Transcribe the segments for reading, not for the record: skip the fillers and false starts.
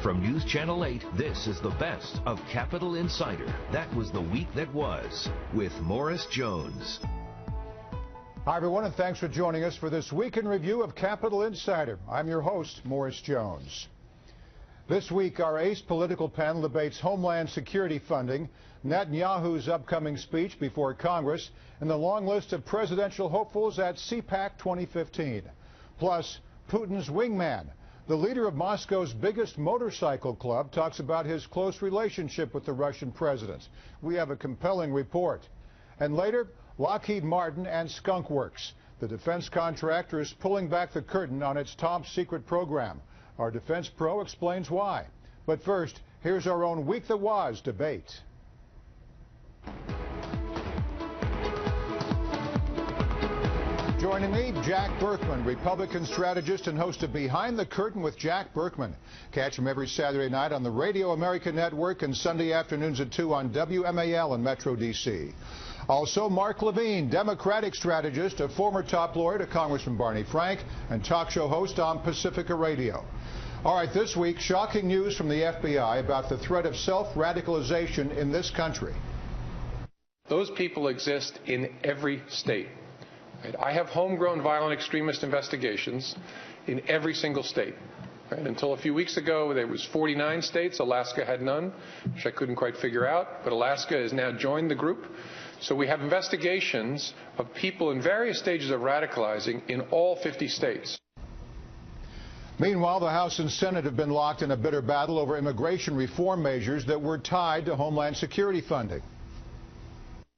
From News Channel 8, this is the best of Capital Insider. That was the week that was with Morris Jones. Hi, everyone, and thanks for joining us for this week in review of Capital Insider. I'm your host, Morris Jones. This week, our ace political panel debates Homeland Security funding, Netanyahu's upcoming speech before Congress, and the long list of presidential hopefuls at CPAC 2015. Plus, Putin's wingman, the leader of Moscow's biggest motorcycle club, talks about his close relationship with the Russian president. We have a compelling report. And later, Lockheed Martin and Skunk Works. The defense contractor is pulling back the curtain on its top secret program. Our defense pro explains why. But first, here's our own Week That Was debate. Joining me, Jack Burkman, Republican strategist and host of Behind the Curtain with Jack Burkman. Catch him every Saturday night on the Radio America Network and Sunday afternoons at 2 on WMAL in Metro D.C. Also, Mark Levine, Democratic strategist, a former top lawyer to Congressman Barney Frank, and talk show host on Pacifica Radio. All right, this week, shocking news from the FBI about the threat of self-radicalization in this country. Those people exist in every state. I have homegrown violent extremist investigations in every single state. Until a few weeks ago, there was 49 states. Alaska had none, which I couldn't quite figure out. But Alaska has now joined the group. So we have investigations of people in various stages of radicalizing in all 50 states. Meanwhile, the House and Senate have been locked in a bitter battle over immigration reform measures that were tied to Homeland Security funding.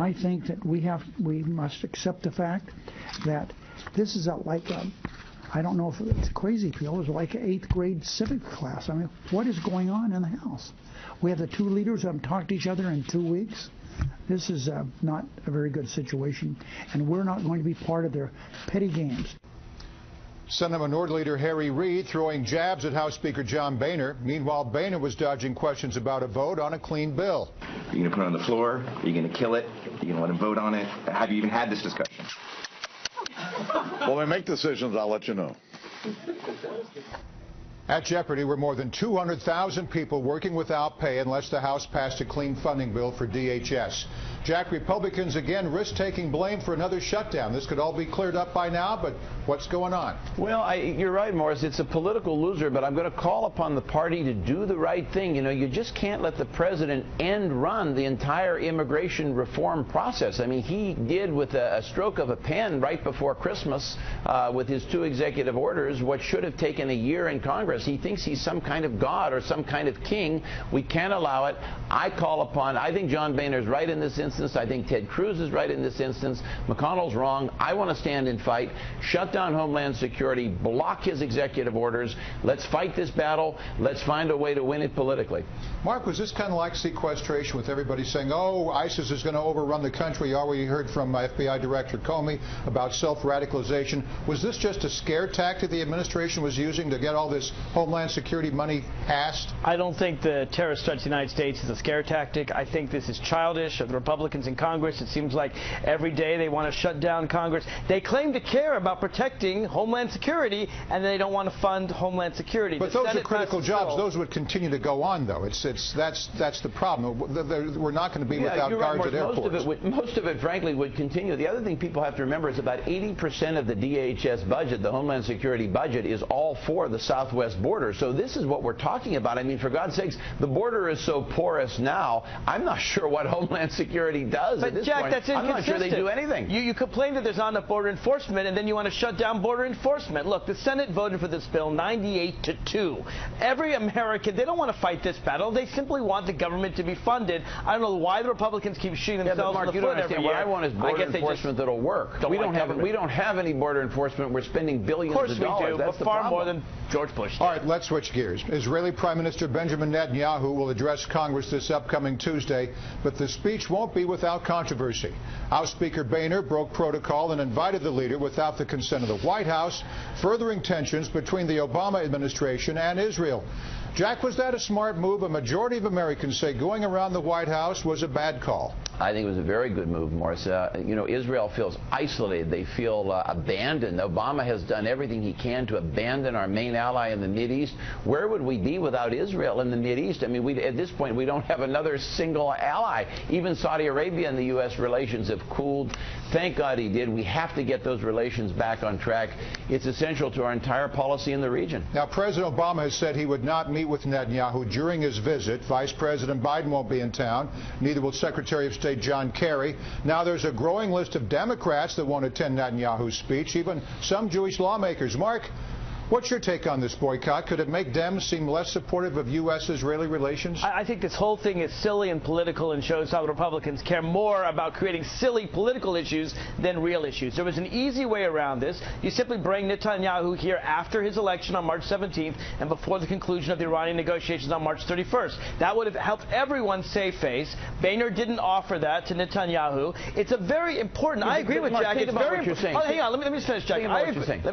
I think that we must accept the fact that this is I don't know if it's crazy people, it's like an 8th grade civics class. I mean, what is going on in the House? We have the two leaders who haven't talked to each other in 2 weeks. This is not a very good situation, and we're not going to be part of their petty games. Senate Minority Leader Harry Reid throwing jabs at House Speaker John Boehner. Meanwhile, Boehner was dodging questions about a vote on a clean bill. Are you going to put it on the floor? Are you going to kill it? Are you going to let him vote on it? Have you even had this discussion? When we make decisions, I'll let you know. At Jeopardy were more than 200,000 people working without pay unless the House passed a clean funding bill for DHS. Jack, Republicans again risk-taking blame for another shutdown. This could all be cleared up by now, but what's going on? Well, you're right, Morris. It's a political loser, but I'm going to call upon the party to do the right thing. You know, you just can't let the president end run the entire immigration reform process. I mean, he did with a stroke of a pen right before Christmas with his 2 executive orders what should have taken a year in Congress. He thinks he's some kind of god or some kind of king. We can't allow it. I think John Boehner's right in this instance. I think Ted Cruz is right in this instance. McConnell's wrong. I want to stand and fight. Shut down Homeland Security. Block his executive orders. Let's fight this battle. Let's find a way to win it politically. Mark, was this kind of like sequestration with everybody saying, oh, ISIS is going to overrun the country? You already heard from FBI Director Comey about self-radicalization. Was this just a scare tactic the administration was using to get all this Homeland Security money passed? I don't think the terrorist threat to the United States is a scare tactic. I think this is childish of the Republicans in Congress. It seems like every day they want to shut down Congress. They claim to care about protecting Homeland Security, and they don't want to fund Homeland Security. But those are critical jobs. Those would continue to go on, though. That's the problem. We're not going to be without guards at airports. Most of it, frankly, would continue. The other thing people have to remember is about 80% of the DHS budget, the Homeland Security budget, is all for the southwest border. So this is what we're talking about. I mean, for God's sakes, the border is so porous now, I'm not sure what Homeland Security does at this Jack, point. that's inconsistent. I'm not sure they do anything. You complain that there's not enough border enforcement, and then you want to shut down border enforcement. Look, the Senate voted for this bill 98-2. Every American, they don't want to fight this battle. They simply want the government to be funded. I don't know why the Republicans keep shooting themselves in the foot every year. What I want is border enforcement that'll work. We don't have any border enforcement. We're spending billions of dollars. Of course we do, That's but far more than George Bush did. All right, let's switch gears. Israeli Prime Minister Benjamin Netanyahu will address Congress this upcoming Tuesday, but the speech won't be without controversy. House Speaker Boehner broke protocol and invited the leader without the consent of the White House, furthering tensions between the Obama administration and Israel. Jack, was that a smart move? A majority of Americans say going around the White House was a bad call. I think it was a very good move, Morris. You know, Israel feels isolated. They feel abandoned. Obama has done everything he can to abandon our main ally in the Mideast. Where would we be without Israel in the Mideast? I mean, at this point, we don't have another single ally. Even Saudi Arabia and the U.S. relations have cooled. Thank God he did. We have to get those relations back on track. It's essential to our entire policy in the region. Now, President Obama has said he would not meet with Netanyahu during his visit. Vice President Biden won't be in town. Neither will Secretary of State John Kerry. Now there's a growing list of Democrats that won't attend Netanyahu's speech, even some Jewish lawmakers. Mark, what's your take on this boycott? Could it make Dems seem less supportive of U.S.-Israeli relations? I think this whole thing is silly and political and shows how Republicans care more about creating silly political issues than real issues. There was an easy way around this. You simply bring Netanyahu here after his election on March 17th and before the conclusion of the Iranian negotiations on March 31st. That would have helped everyone save face. Boehner didn't offer that to Netanyahu. It's a very important. I agree with Jack. It's very important. Hang on, let me just finish, Jack.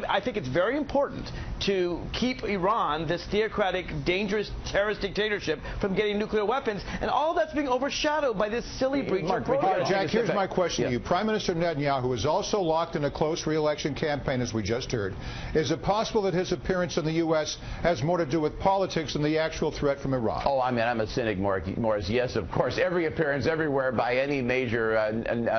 I think it's very important to keep Iran, this theocratic, dangerous terrorist dictatorship, from getting nuclear weapons, and all that's being overshadowed by this silly breach of protocol. Jack, here's my question to you. Prime Minister Netanyahu is also locked in a close re-election campaign, as we just heard. Is it possible that his appearance in the U.S. has more to do with politics than the actual threat from Iran? Oh, I mean, I'm a cynic, Morris. Yes, of course. Every appearance everywhere by any major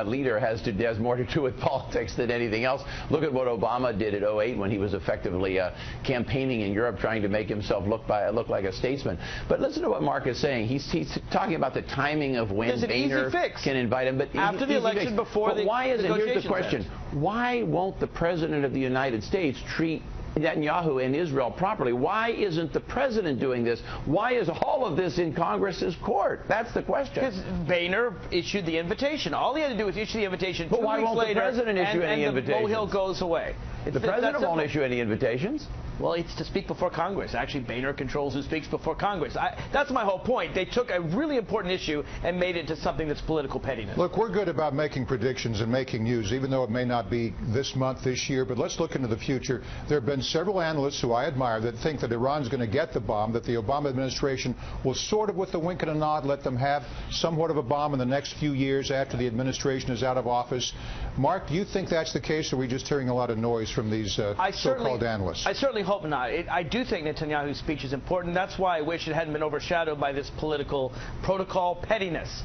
leader has more to do with politics than anything else. Look at what Obama did at 2008 when he was effectively campaigning in Europe, trying to make himself look like a statesman. But listen to what Mark is saying. He's talking about the timing of when Boehner can invite him. But after the election, before the why isn't? Here's the question: why won't the President of the United States treat Netanyahu and Israel properly? Why isn't the president doing this? Why is all of this in Congress's court? That's the question. Because Boehner issued the invitation. All he had to do was issue the invitation. But why won't the president issue any invitations? And the molehill goes away. The president won't issue any invitations. Well, it's to speak before Congress. Actually, Boehner controls who speaks before Congress. That's my whole point. They took a really important issue and made it to something that's political pettiness. Look, we're good about making predictions and making news, even though it may not be this month, this year. But let's look into the future. There have been several analysts who I admire that think that Iran's going to get the bomb, that the Obama administration will sort of, with a wink and a nod, let them have somewhat of a bomb in the next few years after the administration is out of office. Mark, do you think that's the case, or are we just hearing a lot of noise from these so-called analysts? I certainly hope not. I do think Netanyahu's speech is important. That's why I wish it hadn't been overshadowed by this political protocol pettiness.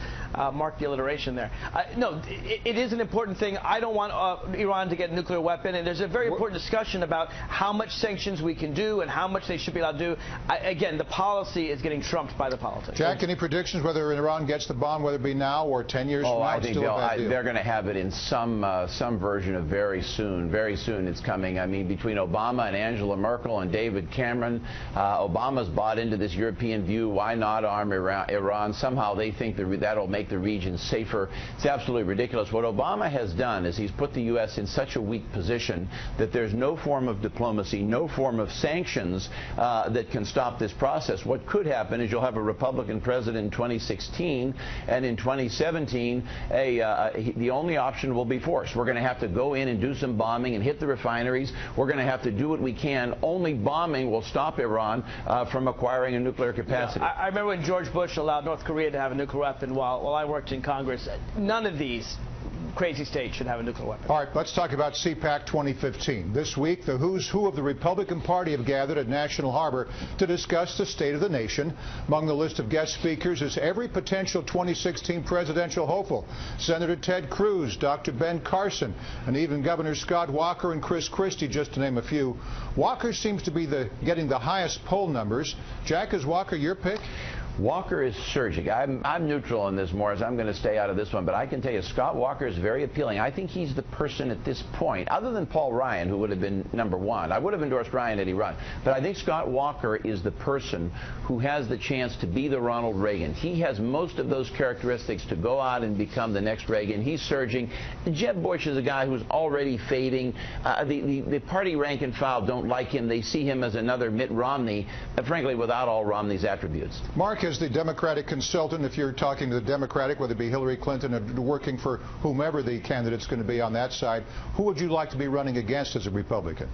Mark the alliteration there. No, it is an important thing. I don't want Iran to get a nuclear weapon, and there's a very important discussion about how much sanctions we can do and how much they should be allowed to do. Again, the policy is getting trumped by the politics. Jack, any predictions whether Iran gets the bomb, whether it be now or 10 years from now? I think they're going to have it in some version of very soon. Very soon it's coming. I mean, between Obama and Angela Merkel and David Cameron, Obama's bought into this European view. Why not arm Iran? Somehow they think that'll make the region safer. It's absolutely ridiculous. What Obama has done is he's put the U.S. in such a weak position that there's no form of diplomacy, no form of sanctions that can stop this process. What could happen is you'll have a Republican president in 2016, and in 2017, the only option will be force. We're going to have to go in and do some bombing and hit the refineries. We're going to have to do what we can. Only bombing will stop Iran from acquiring a nuclear capacity. I remember when George Bush allowed North Korea to have a nuclear weapon while I worked in Congress. None of these crazy states should have a nuclear weapon. All right, let's talk about CPAC 2015. This week, the who's who of the Republican Party have gathered at National Harbor to discuss the state of the nation. Among the list of guest speakers is every potential 2016 presidential hopeful. Senator Ted Cruz, Dr. Ben Carson, and even Governor Scott Walker and Chris Christie, just to name a few. Walker seems to be getting the highest poll numbers. Jack, is Walker your pick? Walker is surging. I'm neutral on this, Morris. I'm going to stay out of this one. But I can tell you, Scott Walker is very appealing. I think he's the person at this point, other than Paul Ryan, who would have been #1. I would have endorsed Ryan had he run. But I think Scott Walker is the person who has the chance to be the Ronald Reagan. He has most of those characteristics to go out and become the next Reagan. He's surging. Jeb Bush is a guy who's already fading. The party rank and file don't like him. They see him as another Mitt Romney, frankly, without all Romney's attributes. Mark, as the Democratic consultant, if you're talking to the Democratic, whether it be Hillary Clinton or working for whomever the candidate's going to be on that side, who would you like to be running against as a Republican?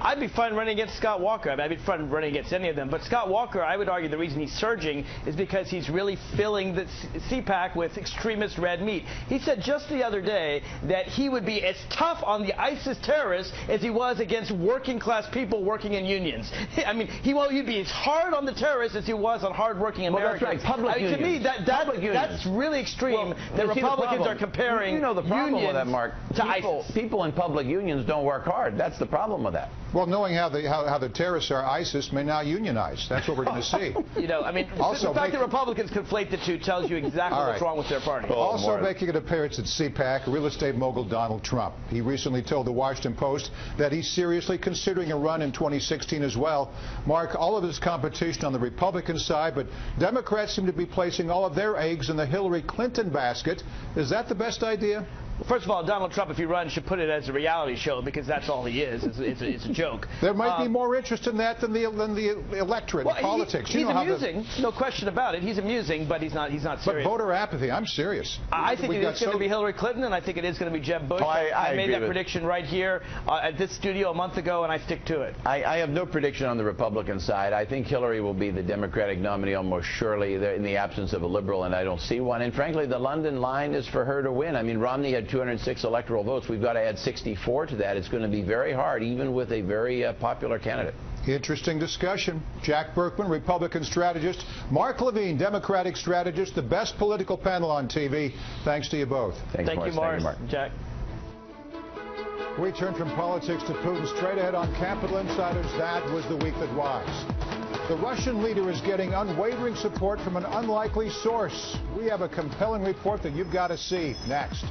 I'd be fine running against Scott Walker. I mean, I'd be fine running against any of them. But Scott Walker, I would argue the reason he's surging is because he's really filling the CPAC with extremist red meat. He said just the other day that he would be as tough on the ISIS terrorists as he was against working-class people working in unions. I mean, he'd be as hard on the terrorists as he was on hard-working Americans. Well, that's right. Public unions. To me, that's really extreme. The Republicans are comparing you know the problem with that, Mark. To ISIS. People in public unions don't work hard. That's the problem with that. Well, knowing how the terrorists are, ISIS may now unionize. That's what we're going to see. I mean, also, the fact that Republicans conflate the two tells you exactly what's wrong with their party. Also making an appearance at CPAC, real estate mogul Donald Trump. He recently told the Washington Post that he's seriously considering a run in 2016 as well. Mark, all of his competition on the Republican side, but Democrats seem to be placing all of their eggs in the Hillary Clinton basket. Is that the best idea? First of all, Donald Trump, if he runs, should put it as a reality show because that's all he is. It's a joke. There might be more interest in that than the electorate in politics. He's amusing, no question about it. He's amusing, but he's not serious. But voter apathy, I'm serious. I think it is going to be Hillary Clinton, and I think it is going to be Jeb Bush. I made that prediction right here at this studio a month ago, and I stick to it. I have no prediction on the Republican side. I think Hillary will be the Democratic nominee almost surely in the absence of a liberal, and I don't see one. And frankly, the London line is for her to win. I mean, Romney had 206 electoral votes. We've got to add 64 to that. It's going to be very hard, even with a very popular candidate. Interesting discussion. Jack Burkman, Republican strategist. Mark Levine, Democratic strategist. The best political panel on TV. Thanks to you both. Thank you, Morris. Jack. We turn from politics to Putin. Straight ahead on Capital Insiders. That was the week that was. The Russian leader is getting unwavering support from an unlikely source. We have a compelling report that you've got to see next.